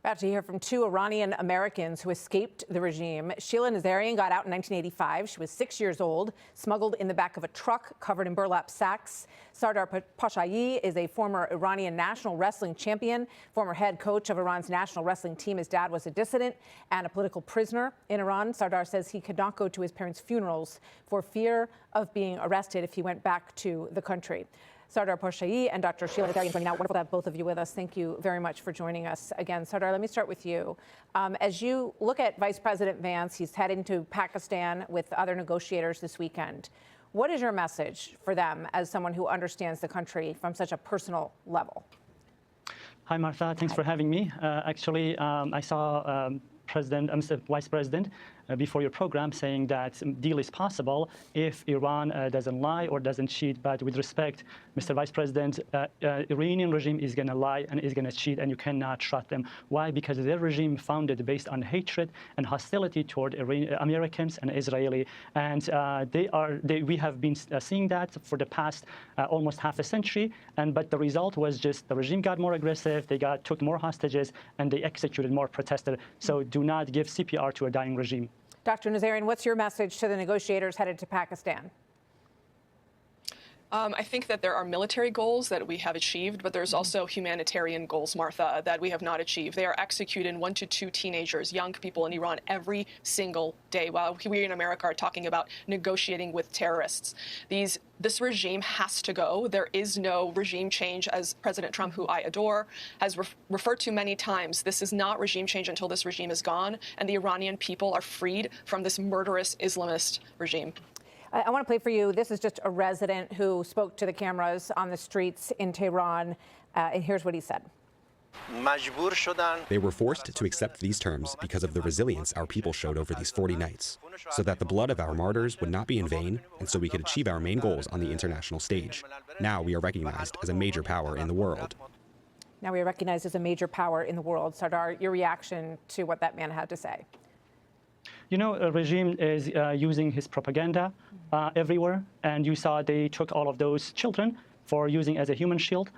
About to hear from two Iranian Americans who escaped the regime. Sheila Nazarian got out in 1985. She was 6 years old, smuggled in the back of a truck covered in burlap sacks. Sardar Pashayi is a former Iranian national wrestling champion, former head coach of Iran's national wrestling team. His dad was a dissident and a political prisoner in Iran. Sardar says he could not go to his parents' funerals for fear of being arrested if he went back to the country. Sardar Pashayi and Dr. Sheila Nazarian joining now. Wonderful to have both of you with us. Thank you very much for joining us again. Sardar, let me start with you. As you look at Vice President Vance, he's heading to Pakistan with other negotiators this weekend. What is your message for them as someone who understands the country from such a personal level? Hi, Martha. Thanks for having me. Actually, I saw Vice President before your program saying that deal is possible if Iran doesn't lie or doesn't cheat. But with respect, Mr. Vice President, Iranian regime is going to lie and is going to cheat, and you cannot trust them. Why? Because their regime founded based on hatred and hostility toward Americans and Israeli, and we have been seeing that for the past almost half a century. But the result was just the regime got more aggressive, they took more hostages, and they executed more protesters. So do not give CPR to a dying regime. Dr. Nazarian, what's your message to the negotiators headed to Pakistan? I think that there are military goals that we have achieved, but there's also humanitarian goals, Martha, that we have not achieved. They are executing 1 to 2 teenagers, young people in Iran every single day, while we in America are talking about negotiating with terrorists. This regime has to go. There is no regime change, as President Trump, who I adore, has referred to many times. This is not regime change until this regime is gone and the Iranian people are freed from this murderous Islamist regime. I want to play for you. This is just a resident who spoke to the cameras on the streets in Tehran, and here's what he said. They were forced to accept these terms because of the resilience our people showed over these 40 nights, so that the blood of our martyrs would not be in vain, and so we could achieve our main goals on the international stage. Now we are recognized as a major power in the world. Now we are recognized as a major power in the world. Sardar, your reaction to what that man had to say? You know, a regime is using his propaganda everywhere, and you saw they took all of those children for using as a human shield.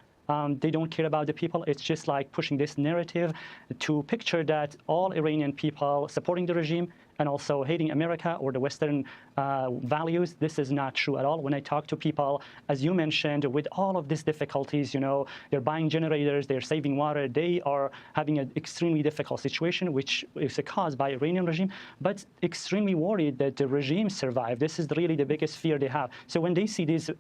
They don't care about the people. It's just like pushing this narrative to picture that all Iranian people supporting the regime and also hating America or the Western values. This is not true at all. When I talk to people, as you mentioned, with all of these difficulties, you know, they're buying generators, they're saving water, they are having an extremely difficult situation, which is caused by Iranian regime, but extremely worried that the regime survive. This is really the biggest fear they have. So when they see these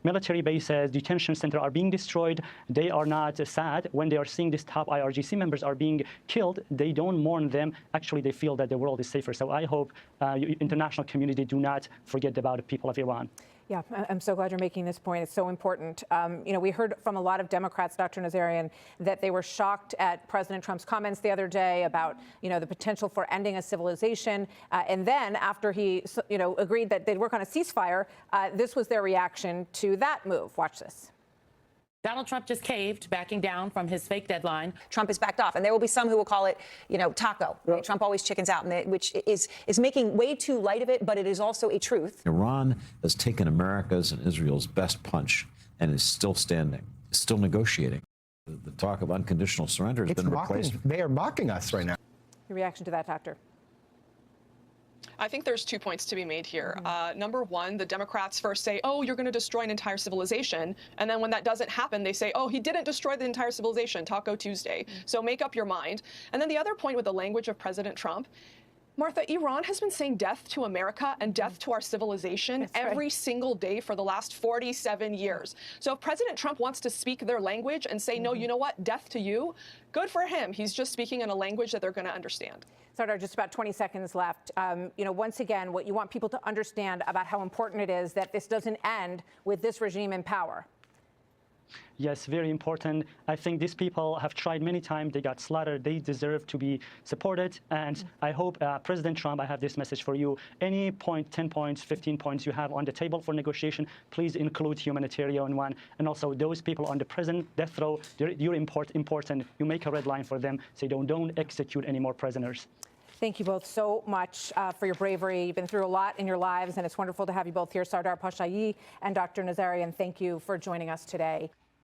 military bases, detention centers are being destroyed, they are not sad. When they are seeing these top IRGC members are being killed, they don't mourn them. Actually, they feel that the world is safer. So I hope international community do not forget about the people of Iran. Yeah, I'm so glad you're making this point. It's so important. You know, we heard from a lot of Democrats, Dr. Nazarian, that they were shocked at President Trump's comments the other day about, you know, the potential for ending a civilization. And then after he, you know, agreed that they'd work on a ceasefire, this was their reaction to that move. Watch this. Donald Trump just caved, backing down from his fake deadline. Trump has backed off, and there will be some who will call it, you know, taco. Right? Trump always chickens out, which is making way too light of it, but it is also a truth. Iran has taken America's and Israel's best punch and is still standing, still negotiating. The talk of unconditional surrender has been replaced. They are mocking us right now. Your reaction to that, Doctor? I think there's 2 points to be made here. Number one, the Democrats first say, oh, you're going to destroy an entire civilization. And then when that doesn't happen, they say, oh, he didn't destroy the entire civilization, Taco Tuesday. So make up your mind. And then the other point with the language of President Trump, Martha, Iran has been saying death to America and death to our civilization every single day for the last 47 years. So if President Trump wants to speak their language and say, no, you know what, death to you, good for him. He's just speaking in a language that they're going to understand. Sardar, just about 20 seconds left. You know, once again, what you want people to understand about how important it is that this doesn't end with this regime in power. Yes, very important. I think these people have tried many times. They got slaughtered. They deserve to be supported. And I hope, President Trump, I have this message for you. Any point, 10 points, 15 points you have on the table for negotiation, please include humanitarian one. And also those people on the prison death row, you're important. You make a red line for them. Say, don't execute any more prisoners. Thank you both so much for your bravery. You've been through a lot in your lives, and it's wonderful to have you both here. Sardar Pashayi and Dr. Nazarian, thank you for joining us today.